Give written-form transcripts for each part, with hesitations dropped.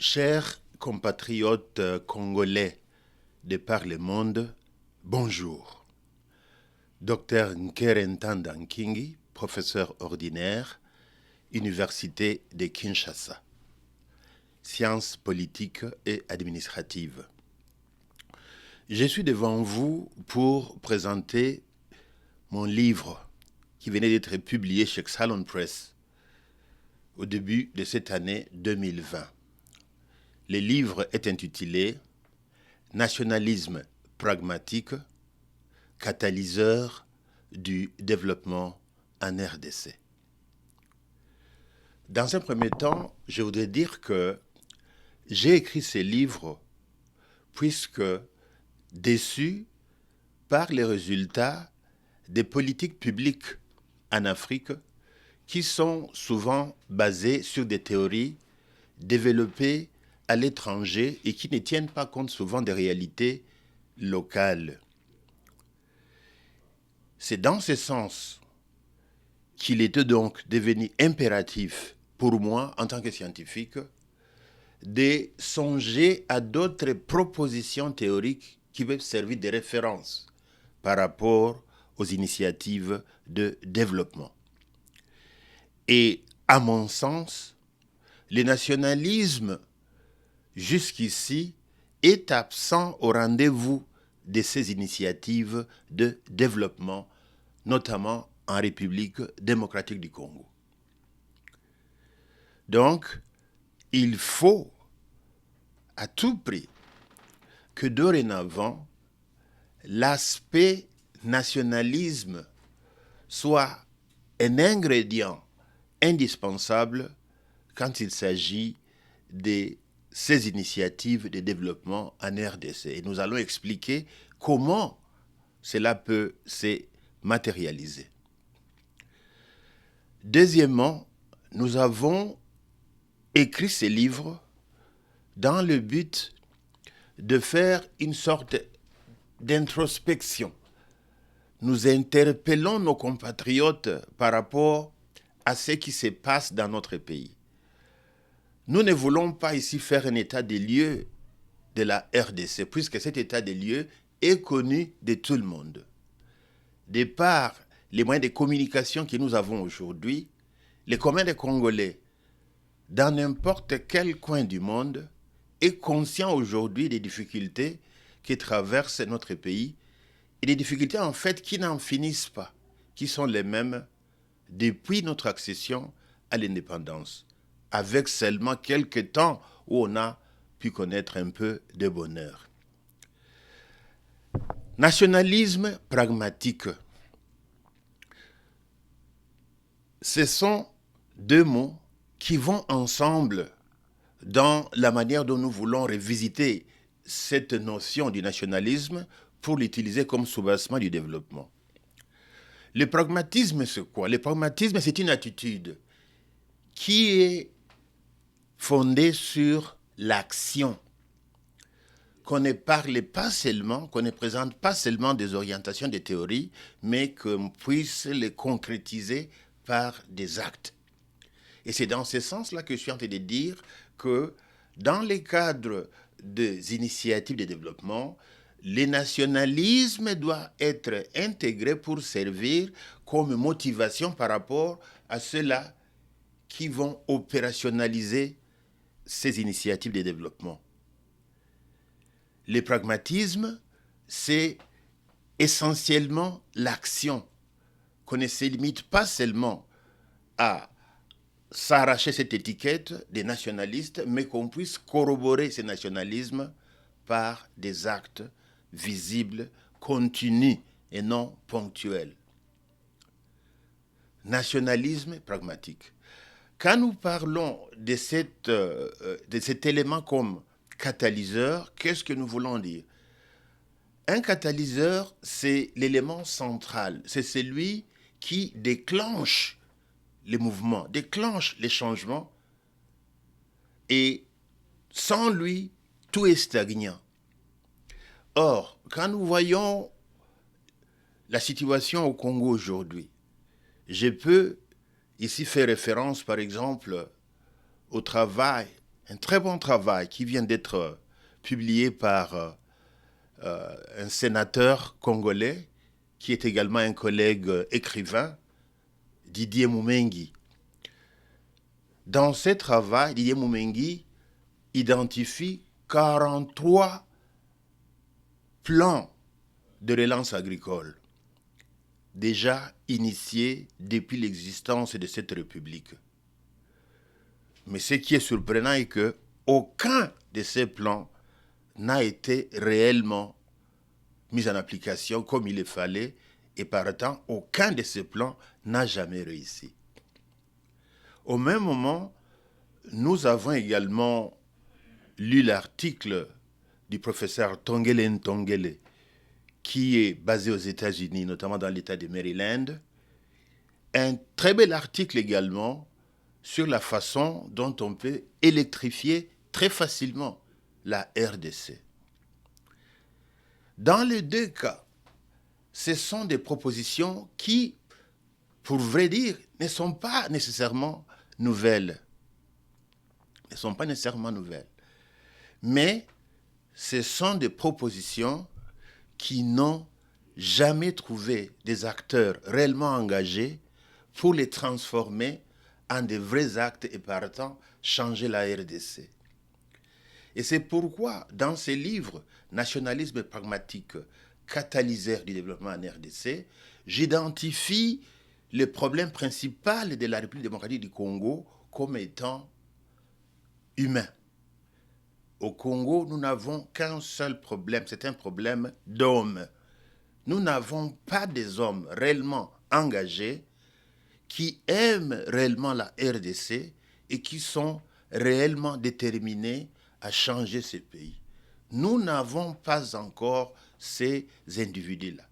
Chers compatriotes congolais de par le monde, bonjour. Docteur Nkerentanda Nkingi, professeur ordinaire, Université de Kinshasa. Sciences politiques et administratives. Je suis devant vous pour présenter mon livre qui venait d'être publié chez Salon Press au début de cette année 2020. Le livre est intitulé « Nationalisme pragmatique, catalyseur du développement en RDC ». Dans un premier temps, je voudrais dire que j'ai écrit ce livre puisque déçu par les résultats des politiques publiques en Afrique qui sont souvent basées sur des théories développées à l'étranger et qui ne tiennent pas compte souvent des réalités locales. C'est dans ce sens qu'il était donc devenu impératif pour moi, en tant que scientifique, de songer à d'autres propositions théoriques qui peuvent servir de référence par rapport aux initiatives de développement. Et à mon sens, le nationalisme jusqu'ici est absent au rendez-vous de ces initiatives de développement, notamment en République démocratique du Congo. Donc, il faut à tout prix que dorénavant, l'aspect nationalisme soit un ingrédient indispensable quand il s'agit de ces initiatives de développement en RDC. Et nous allons expliquer comment cela peut se matérialiser. Deuxièmement, nous avons écrit ces livres dans le but de faire une sorte d'introspection. Nous interpellons nos compatriotes par rapport à ce qui se passe dans notre pays. Nous ne voulons pas ici faire un état des lieux de la RDC, puisque cet état des lieux est connu de tout le monde. De par les moyens de communication que nous avons aujourd'hui, les communs des Congolais, dans n'importe quel coin du monde, est conscient aujourd'hui des difficultés qui traversent notre pays, et des difficultés en fait qui n'en finissent pas, qui sont les mêmes depuis notre accession à l'indépendance, avec seulement quelques temps où on a pu connaître un peu de bonheur. Nationalisme pragmatique. Ce sont deux mots qui vont ensemble dans la manière dont nous voulons revisiter cette notion du nationalisme pour l'utiliser comme soubassement du développement. Le pragmatisme, c'est quoi? Le pragmatisme, c'est une attitude qui est fondée sur l'action, qu'on ne parle pas seulement, qu'on ne présente pas seulement des orientations, des théories, mais qu'on puisse les concrétiser par des actes. Et c'est dans ce sens-là que je suis en train de dire que dans les cadres des initiatives de développement, le nationalisme doit être intégré pour servir comme motivation par rapport à ceux-là qui vont opérationnaliser ces initiatives de développement. Le pragmatisme, c'est essentiellement l'action, qu'on ne se limite pas seulement à s'arracher cette étiquette des nationalistes, mais qu'on puisse corroborer ce nationalisme par des actes visibles, continus et non ponctuels. Nationalisme pragmatique. Quand nous parlons de cet élément comme catalyseur, qu'est-ce que nous voulons dire? Un catalyseur, c'est l'élément central, c'est celui qui déclenche les mouvements, déclenche les changements, et sans lui, tout est stagnant. Or, quand nous voyons la situation au Congo aujourd'hui, je peux ici faire référence, par exemple, au travail un très bon travail qui vient d'être publié par un sénateur congolais qui est également un collègue écrivain, Didier Moumengi. Dans ce travail, Didier Moumengi identifie 43 plans de relance agricole déjà initiés depuis l'existence de cette République. Mais ce qui est surprenant est que aucun de ces plans n'a été réellement mis en application comme il le fallait, et par temps, aucun de ces plans n'a jamais réussi. Au même moment, nous avons également lu l'article du professeur Tongele Ntongele, qui est basé aux États-Unis, notamment dans l'État de Maryland. Un très bel article également sur la façon dont on peut électrifier très facilement la RDC. Dans les deux cas, ce sont des propositions qui, pour vrai dire, ne sont pas nécessairement nouvelles. Ne sont pas nécessairement nouvelles. Mais ce sont des propositions qui n'ont jamais trouvé des acteurs réellement engagés pour les transformer en de vrais actes et par temps changer la RDC. Et c'est pourquoi, dans ces livres, Nationalisme pragmatique, catalyseur du développement en RDC, j'identifie le problème principal de la République démocratique du Congo comme étant humain. Au Congo, nous n'avons qu'un seul problème, c'est un problème d'hommes. Nous n'avons pas des hommes réellement engagés qui aiment réellement la RDC et qui sont réellement déterminés à changer ce pays. Nous n'avons pas encore ces individus-là.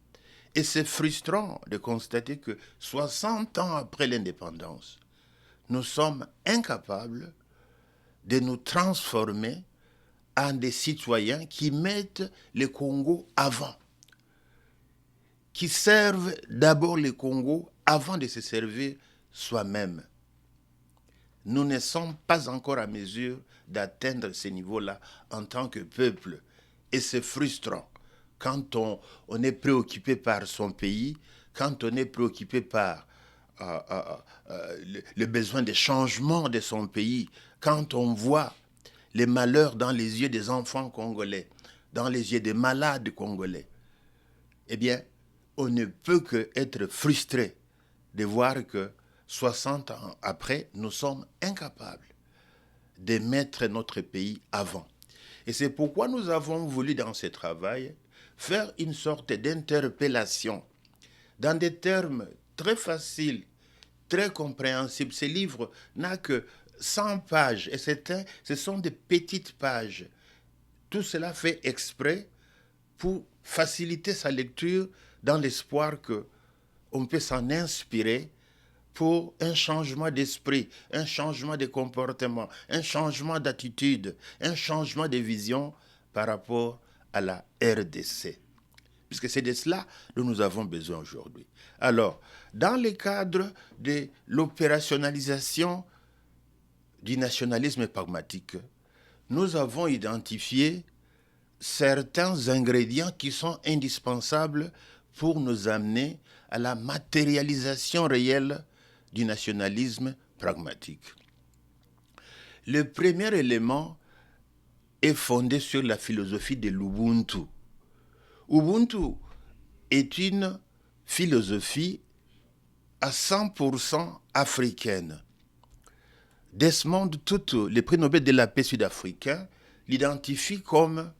Et c'est frustrant de constater que 60 ans après l'indépendance, nous sommes incapables de nous transformer en des citoyens qui mettent le Congo avant, qui servent d'abord le Congo avant de se servir soi-même. Nous ne sommes pas encore à mesure d'atteindre ce niveau-là en tant que peuple. Et c'est frustrant quand on est préoccupé par son pays, quand on est préoccupé par le besoin de changement de son pays, quand on voit les malheurs dans les yeux des enfants congolais, dans les yeux des malades congolais. Eh bien, on ne peut qu'être frustré de voir que 60 ans après, nous sommes incapables de mettre notre pays avant. Et c'est pourquoi nous avons voulu, dans ce travail, faire une sorte d'interpellation dans des termes très faciles, très compréhensibles. Ce livre n'a que 100 pages et ce sont des petites pages. Tout cela fait exprès pour faciliter sa lecture dans l'espoir qu'on peut s'en inspirer pour un changement d'esprit, un changement de comportement, un changement d'attitude, un changement de vision par rapport à la RDC. Puisque c'est de cela dont nous avons besoin aujourd'hui. Alors, dans le cadre de l'opérationnalisation du nationalisme pragmatique, nous avons identifié certains ingrédients qui sont indispensables pour nous amener à la matérialisation réelle du nationalisme pragmatique. Le premier élément est fondé sur la philosophie de l'Ubuntu. Ubuntu est une philosophie à 100% africaine. Desmond Tutu, le prix Nobel de la paix sud-africain, l'identifie comme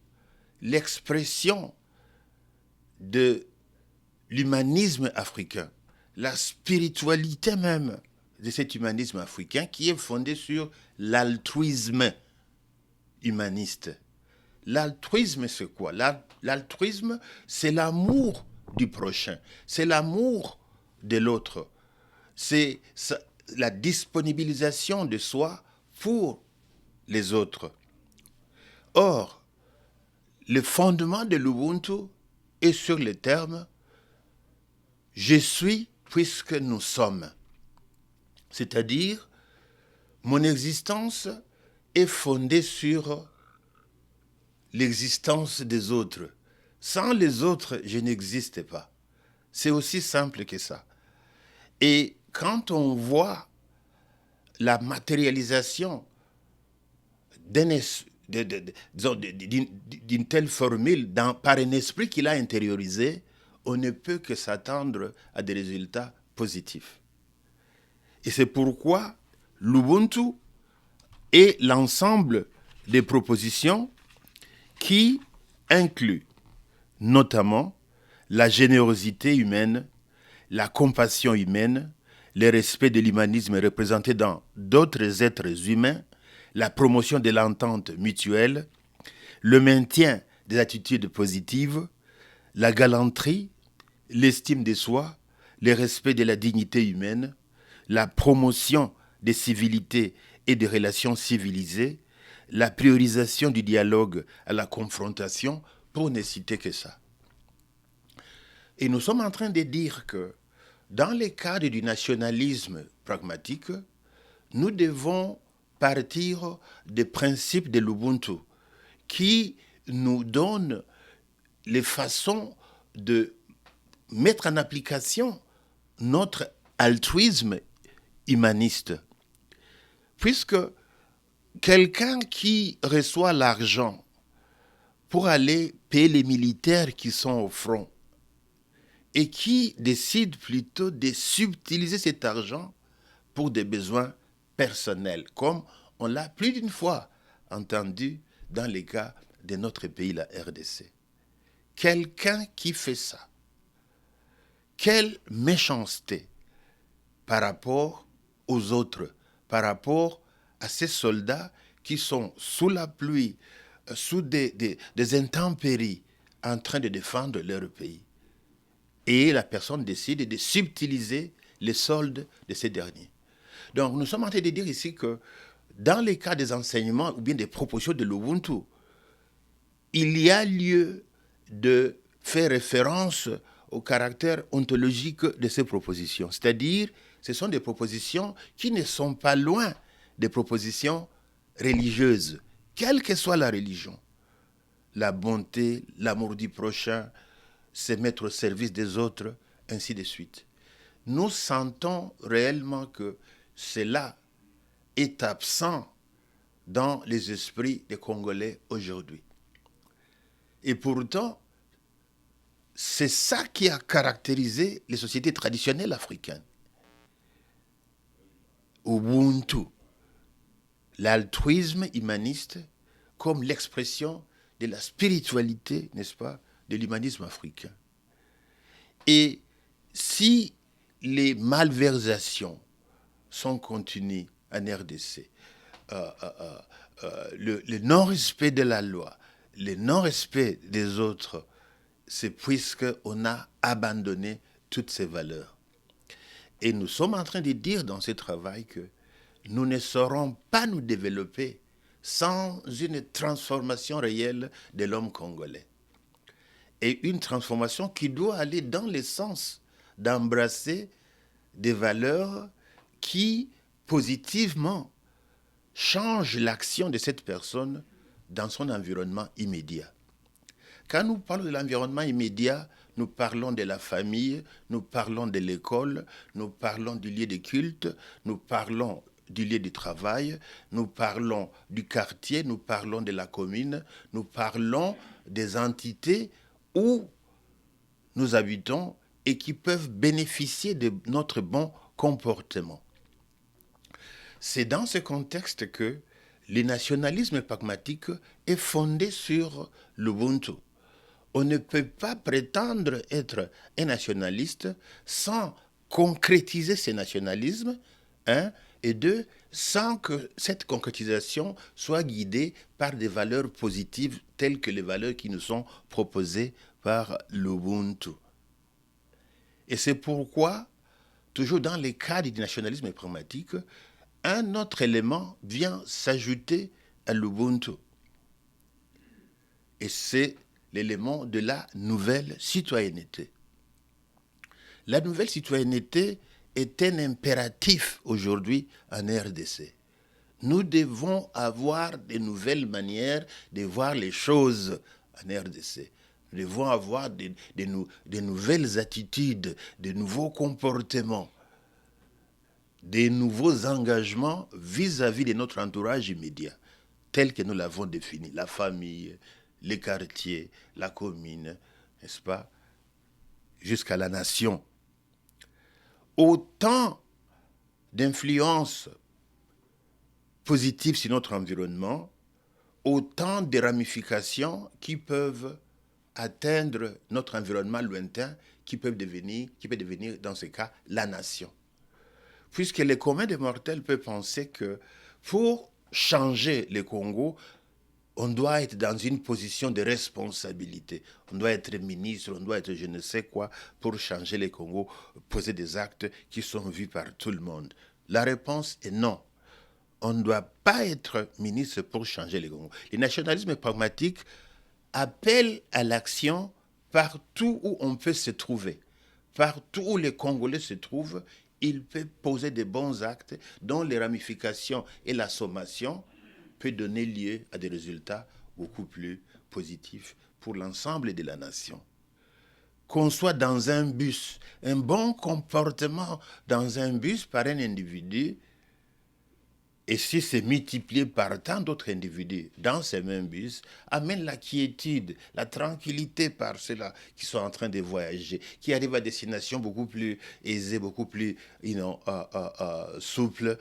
l'expression de l'humanisme africain, la spiritualité même de cet humanisme africain qui est fondé sur l'altruisme humaniste. L'altruisme, c'est quoi? L'altruisme, c'est l'amour du prochain, c'est l'amour de l'autre, c'est la disponibilisation de soi pour les autres. Or, le fondement de l'Ubuntu est sur le terme « je suis puisque nous sommes », c'est-à-dire mon existence est fondé sur l'existence des autres. Sans les autres, je n'existe pas. C'est aussi simple que ça. Et quand on voit la matérialisation d'une telle formule par un esprit qu'il a intériorisé, on ne peut que s'attendre à des résultats positifs. Et c'est pourquoi l'Ubuntu est l'ensemble des propositions qui incluent notamment la générosité humaine, la compassion humaine, le respect de l'humanisme représenté dans d'autres êtres humains, la promotion de l'entente mutuelle, le maintien des attitudes positives, la galanterie, l'estime de soi, le respect de la dignité humaine, la promotion des civilités et des relations civilisées, la priorisation du dialogue à la confrontation, pour ne citer que ça. Et nous sommes en train de dire que dans le cadre du nationalisme pragmatique, nous devons partir des principes de l'Ubuntu qui nous donnent les façons de mettre en application notre altruisme humaniste. Puisque quelqu'un qui reçoit l'argent pour aller payer les militaires qui sont au front et qui décide plutôt de subtiliser cet argent pour des besoins personnels, comme on l'a plus d'une fois entendu dans les cas de notre pays, la RDC. Quelqu'un qui fait ça, quelle méchanceté par rapport aux autres, par rapport à ces soldats qui sont sous la pluie, sous des intempéries, en train de défendre leur pays. Et la personne décide de subtiliser les soldes de ces derniers. Donc nous sommes en train de dire ici que dans les cas des enseignements ou bien des propositions de l'Ubuntu, il y a lieu de faire référence au caractère ontologique de ces propositions. C'est-à-dire, ce sont des propositions qui ne sont pas loin des propositions religieuses, quelle que soit la religion. La bonté, l'amour du prochain, se mettre au service des autres, ainsi de suite. Nous sentons réellement que cela est absent dans les esprits des Congolais aujourd'hui. Et pourtant, c'est ça qui a caractérisé les sociétés traditionnelles africaines. Ubuntu, l'altruisme humaniste comme l'expression de la spiritualité, n'est-ce pas, de l'humanisme africain. Et si les malversations sont continues en RDC, le non-respect de la loi, le non-respect des autres, c'est puisqu'on a abandonné toutes ces valeurs. Et nous sommes en train de dire dans ce travail que nous ne saurons pas nous développer sans une transformation réelle de l'homme congolais. Et une transformation qui doit aller dans le sens d'embrasser des valeurs qui, positivement, changent l'action de cette personne dans son environnement immédiat. Quand nous parlons de l'environnement immédiat, nous parlons de la famille, nous parlons de l'école, nous parlons du lieu de culte, nous parlons du lieu de travail, nous parlons du quartier, nous parlons de la commune, nous parlons des entités où nous habitons et qui peuvent bénéficier de notre bon comportement. C'est dans ce contexte que le nationalisme pragmatique est fondé sur l'Ubuntu. On ne peut pas prétendre être un nationaliste sans concrétiser ce nationalisme, et deux, sans que cette concrétisation soit guidée par des valeurs positives telles que les valeurs qui nous sont proposées par l'Ubuntu. Et c'est pourquoi, toujours dans les cadres du nationalisme pragmatique, un autre élément vient s'ajouter à l'Ubuntu. Et c'est l'élément de la nouvelle citoyenneté. La nouvelle citoyenneté est un impératif aujourd'hui en RDC. Nous devons avoir de nouvelles manières de voir les choses en RDC. Nous devons avoir de nouvelles attitudes, de nouveaux comportements, des nouveaux engagements vis-à-vis de notre entourage immédiat, tel que nous l'avons défini, la famille, les quartiers, la commune, n'est-ce pas, jusqu'à la nation. Autant d'influences positives sur notre environnement, autant de ramifications qui peuvent atteindre notre environnement lointain, qui peut devenir dans ce cas la nation. Puisque les communs des mortels peuvent penser que pour changer le Congo, on doit être dans une position de responsabilité. On doit être ministre, on doit être je ne sais quoi pour changer le Congo, poser des actes qui sont vus par tout le monde. La réponse est non. On ne doit pas être ministre pour changer le Congo. Le nationalisme pragmatique appelle à l'action partout où on peut se trouver. Partout où les Congolais se trouvent, il peut poser de bons actes dont les ramifications et la sommation peut donner lieu à des résultats beaucoup plus positifs pour l'ensemble de la nation. Qu'on soit dans un bus, un bon comportement dans un bus par un individu, et si c'est multiplié par tant d'autres individus dans ces mêmes bus, amène la quiétude, la tranquillité par ceux-là qui sont en train de voyager, qui arrivent à destination beaucoup plus aisée, beaucoup plus souple,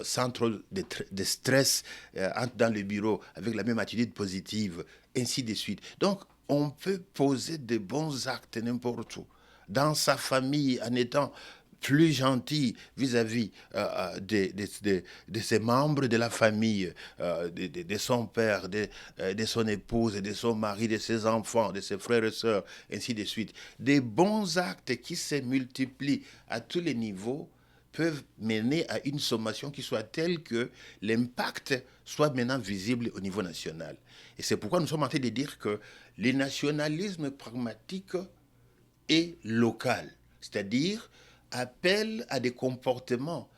sans trop de stress, entre dans le bureau avec la même attitude positive, ainsi de suite. Donc, on peut poser de bons actes n'importe où. Dans sa famille, en étant plus gentil vis-à-vis de ses membres de la famille, de son père, de son épouse, de son mari, de ses enfants, de ses frères et sœurs, ainsi de suite. Des bons actes qui se multiplient à tous les niveaux peuvent mener à une sommation qui soit telle que l'impact soit maintenant visible au niveau national. Et c'est pourquoi nous sommes en train de dire que le nationalisme pragmatique est local, c'est-à-dire appelle à des comportements,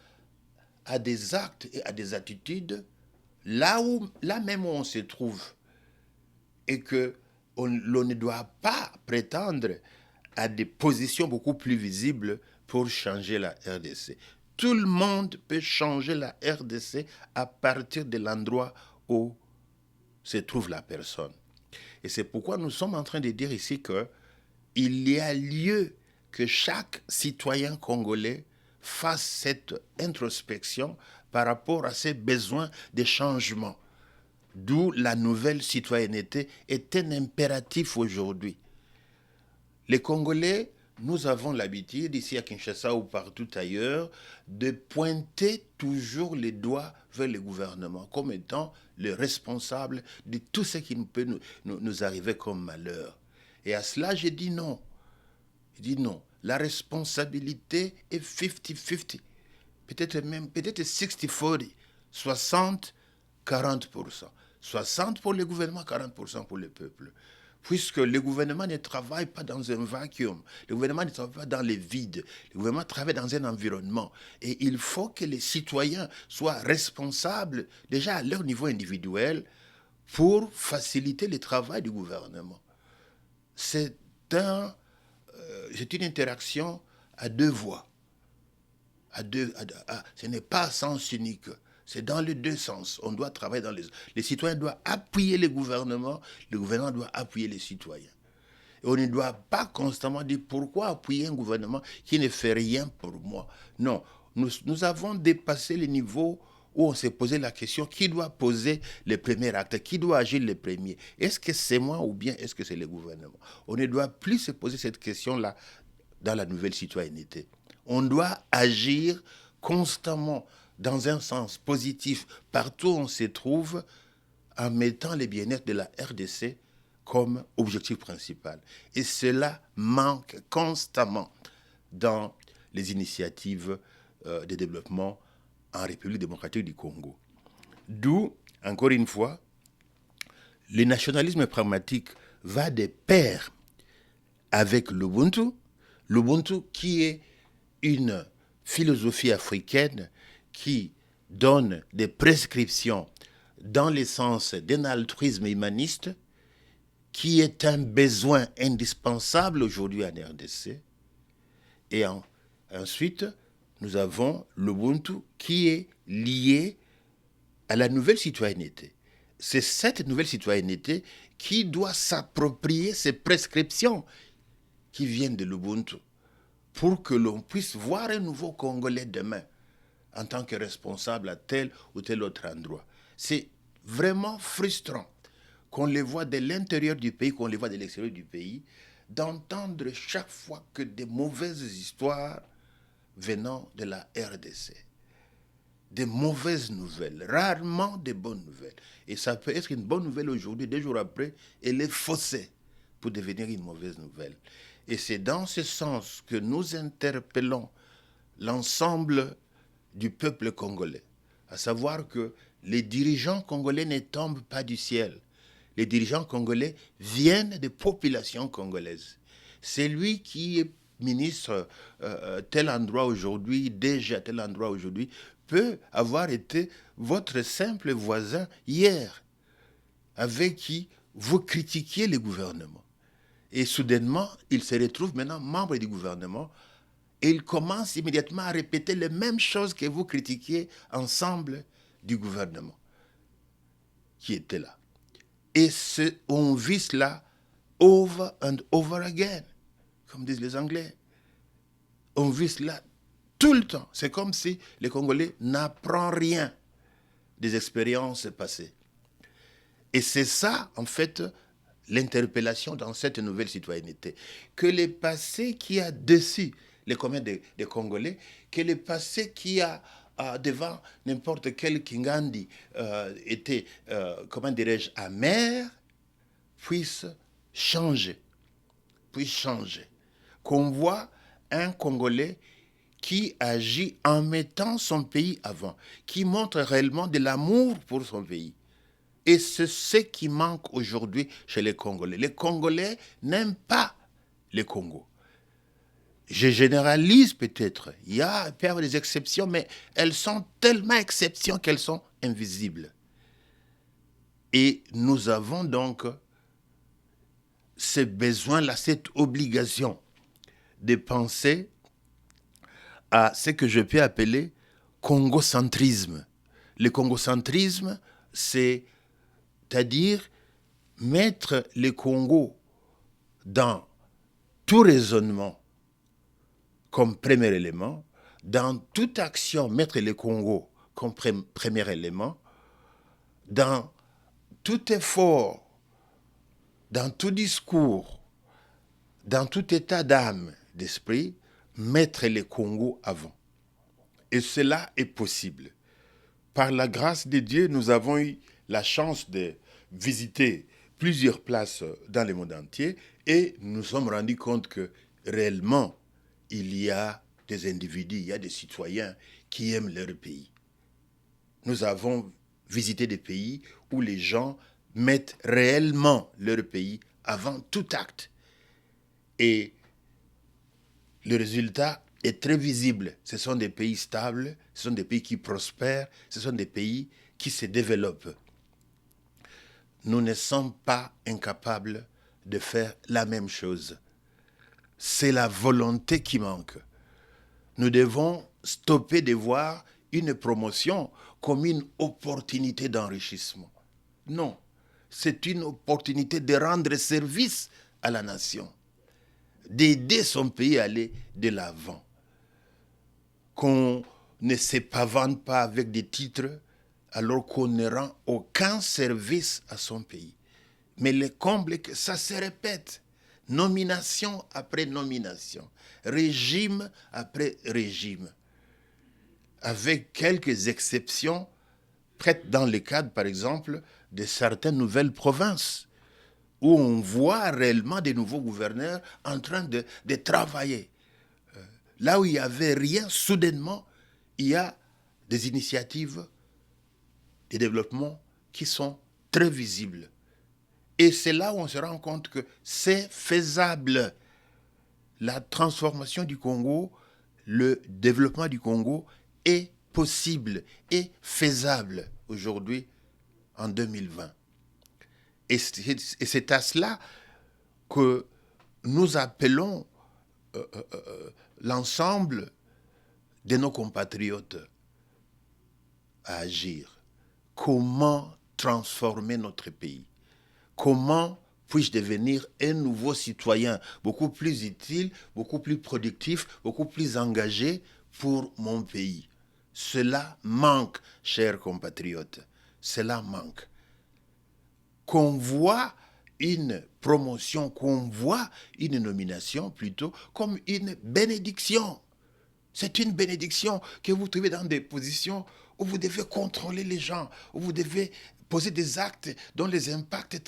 à des actes et à des attitudes là même où on se trouve, et que l'on ne doit pas prétendre à des positions beaucoup plus visibles pour changer la RDC. Tout le monde peut changer la RDC à partir de l'endroit où se trouve la personne. Et c'est pourquoi nous sommes en train de dire ici qu'il y a lieu que chaque citoyen congolais fasse cette introspection par rapport à ses besoins de changement. D'où la nouvelle citoyenneté est un impératif aujourd'hui. Les Congolais, nous avons l'habitude, ici à Kinshasa ou partout ailleurs, de pointer toujours les doigts vers le gouvernement comme étant le responsable de tout ce qui peut nous arriver comme malheur. Et à cela, j'ai dit non. Je dis non. La responsabilité est 50-50. Peut-être 60-40. 60-40%. 60% pour le gouvernement, 40% pour le peuple. Puisque le gouvernement ne travaille pas dans un vacuum. Le gouvernement ne travaille pas dans le vide. Le gouvernement travaille dans un environnement. Et il faut que les citoyens soient responsables, déjà à leur niveau individuel, pour faciliter le travail du gouvernement. C'est une interaction à deux voies. Ce n'est pas à sens unique. C'est dans les deux sens. On doit travailler dans les citoyens doivent appuyer le gouvernement doit appuyer les citoyens. Et on ne doit pas constamment dire pourquoi appuyer un gouvernement qui ne fait rien pour moi. Non, nous avons dépassé le niveau où on s'est posé la question qui doit poser le premier acte, qui doit agir le premier. Est-ce que c'est moi ou bien est-ce que c'est le gouvernement? On ne doit plus se poser cette question-là dans la nouvelle citoyenneté. On doit agir constamment dans un sens positif partout où on se trouve en mettant le bien-être de la RDC comme objectif principal. Et cela manque constamment dans les initiatives de développement en République démocratique du Congo. D'où, encore une fois, le nationalisme pragmatique va de pair avec l'Ubuntu. L'Ubuntu qui est une philosophie africaine qui donne des prescriptions dans le sens d'un altruisme humaniste qui est un besoin indispensable aujourd'hui en RDC. Et ensuite, nous avons l'Ubuntu qui est lié à la nouvelle citoyenneté. C'est cette nouvelle citoyenneté qui doit s'approprier ces prescriptions qui viennent de l'Ubuntu pour que l'on puisse voir un nouveau Congolais demain en tant que responsable à tel ou tel autre endroit. C'est vraiment frustrant qu'on les voit de l'intérieur du pays, qu'on les voit de l'extérieur du pays, d'entendre chaque fois que des mauvaises histoires venant de la RDC. Des mauvaises nouvelles, rarement des bonnes nouvelles. Et ça peut être une bonne nouvelle aujourd'hui, 2 jours après, elle est faussée pour devenir une mauvaise nouvelle. Et c'est dans ce sens que nous interpellons l'ensemble du peuple congolais, à savoir que les dirigeants congolais ne tombent pas du ciel. Les dirigeants congolais viennent des populations congolaises. C'est lui qui est ministre tel endroit aujourd'hui, déjà tel endroit aujourd'hui, peut avoir été votre simple voisin hier, avec qui vous critiquiez le gouvernement. Et soudainement, il se retrouve maintenant membre du gouvernement et il commence immédiatement à répéter les mêmes choses que vous critiquiez ensemble du gouvernement qui était là. Et on vit cela over and over again, comme disent les Anglais. On vit cela tout le temps. C'est comme si les Congolais n'apprennent rien des expériences passées. Et c'est ça, en fait, l'interpellation dans cette nouvelle citoyenneté. Que le passé qui a déçu les communs des Congolais, que le passé qui a devant n'importe quel Kingandi était, comment dirais-je, amer, puisse changer. Qu'on voit un Congolais qui agit en mettant son pays avant, qui montre réellement de l'amour pour son pays. Et c'est ce qui manque aujourd'hui chez les Congolais. Les Congolais n'aiment pas le Congo. Je généralise peut-être. Il peut y avoir des exceptions, mais elles sont tellement exceptions qu'elles sont invisibles. Et nous avons donc ce besoin-là, cette obligation de penser à ce que je peux appeler congocentrisme. Le congocentrisme, c'est-à-dire mettre le Congo dans tout raisonnement comme premier élément, dans toute action, mettre le Congo comme premier élément, dans tout effort, dans tout discours, dans tout état d'âme, d'esprit, mettre le Congo avant. Et cela est possible. Par la grâce de Dieu, nous avons eu la chance de visiter plusieurs places dans le monde entier et nous nous sommes rendus compte que réellement, il y a des individus, il y a des citoyens qui aiment leur pays. Nous avons visité des pays où les gens mettent réellement leur pays avant tout acte. Et le résultat est très visible. Ce sont des pays stables, ce sont des pays qui prospèrent, ce sont des pays qui se développent. Nous ne sommes pas incapables de faire la même chose. C'est la volonté qui manque. Nous devons stopper de voir une promotion comme une opportunité d'enrichissement. Non, c'est une opportunité de rendre service à la nation, d'aider son pays à aller de l'avant. Qu'on ne se pavane pas avec des titres alors qu'on ne rend aucun service à son pays. Mais le comble est que ça se répète. Nomination après nomination, régime après régime, avec quelques exceptions, prêtes dans le cadre, par exemple, de certaines nouvelles provinces, où on voit réellement des nouveaux gouverneurs en train de travailler. Là où il n'y avait rien, soudainement, il y a des initiatives de développement qui sont très visibles. Et c'est là où on se rend compte que c'est faisable. La transformation du Congo, le développement du Congo est possible et faisable aujourd'hui en 2020. Et c'est à cela que nous appelons l'ensemble de nos compatriotes à agir. Comment transformer notre pays? Comment puis-je devenir un nouveau citoyen, beaucoup plus utile, beaucoup plus productif, beaucoup plus engagé pour mon pays? Cela manque, chers compatriotes. Cela manque. Qu'on voit une promotion, qu'on voit une nomination plutôt comme une bénédiction. C'est une bénédiction que vous trouvez dans des positions où vous devez contrôler les gens, où vous devez poser des actes dont les impacts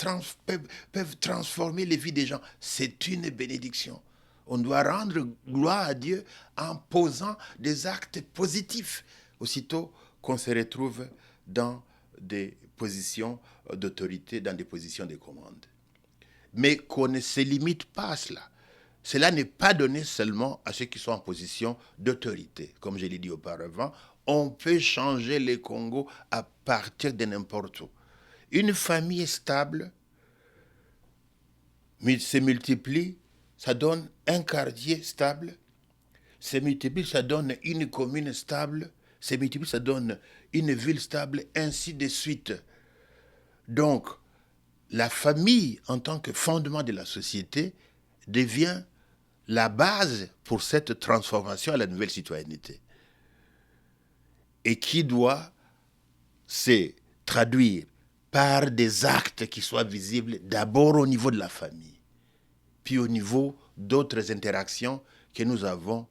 peuvent transformer les vies des gens. C'est une bénédiction. On doit rendre gloire à Dieu en posant des actes positifs, aussitôt qu'on se retrouve dans des positions d'autorité, dans des positions de commande. Mais qu'on ne se limite pas à cela. Cela n'est pas donné seulement à ceux qui sont en position d'autorité. Comme je l'ai dit auparavant, on peut changer le Congo à partir de n'importe où. Une famille stable se multiplie, ça donne un quartier stable, se multiplie, ça donne une commune stable, se multiplie, ça donne une ville stable, ainsi de suite. Donc, la famille, en tant que fondement de la société, devient la base pour cette transformation à la nouvelle citoyenneté. Et qui doit se traduire par des actes qui soient visibles d'abord au niveau de la famille, puis au niveau d'autres interactions que nous avons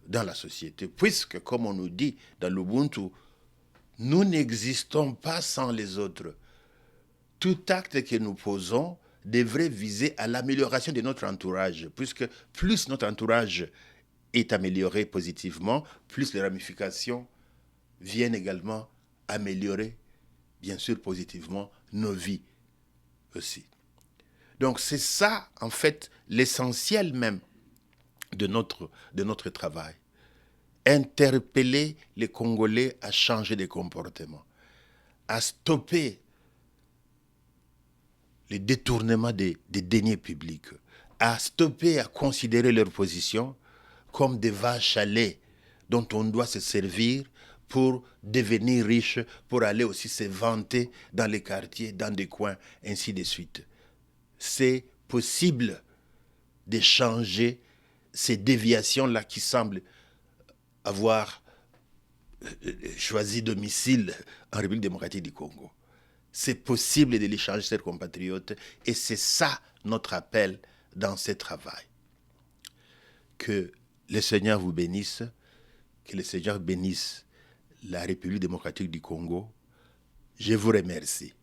dans la société. Puisque, comme on nous dit dans l'Ubuntu, nous n'existons pas sans les autres. Tout acte que nous posons devrait viser à l'amélioration de notre entourage, puisque plus notre entourage est amélioré positivement, plus les ramifications viennent également améliorer, bien sûr positivement, nos vies aussi. Donc c'est ça, en fait, l'essentiel même de notre travail. Interpeller les Congolais à changer de comportement, à stopper les détournements des deniers publics, à stopper, à considérer leur position comme des vaches à lait dont on doit se servir pour devenir riche, pour aller aussi se vanter dans les quartiers, dans des coins, ainsi de suite. C'est possible de changer ces déviations-là qui semblent avoir choisi domicile en République démocratique du Congo. C'est possible de les changer, chers compatriotes, et c'est ça notre appel dans ce travail. Que le Seigneur vous bénisse, que le Seigneur bénisse la République démocratique du Congo. Je vous remercie.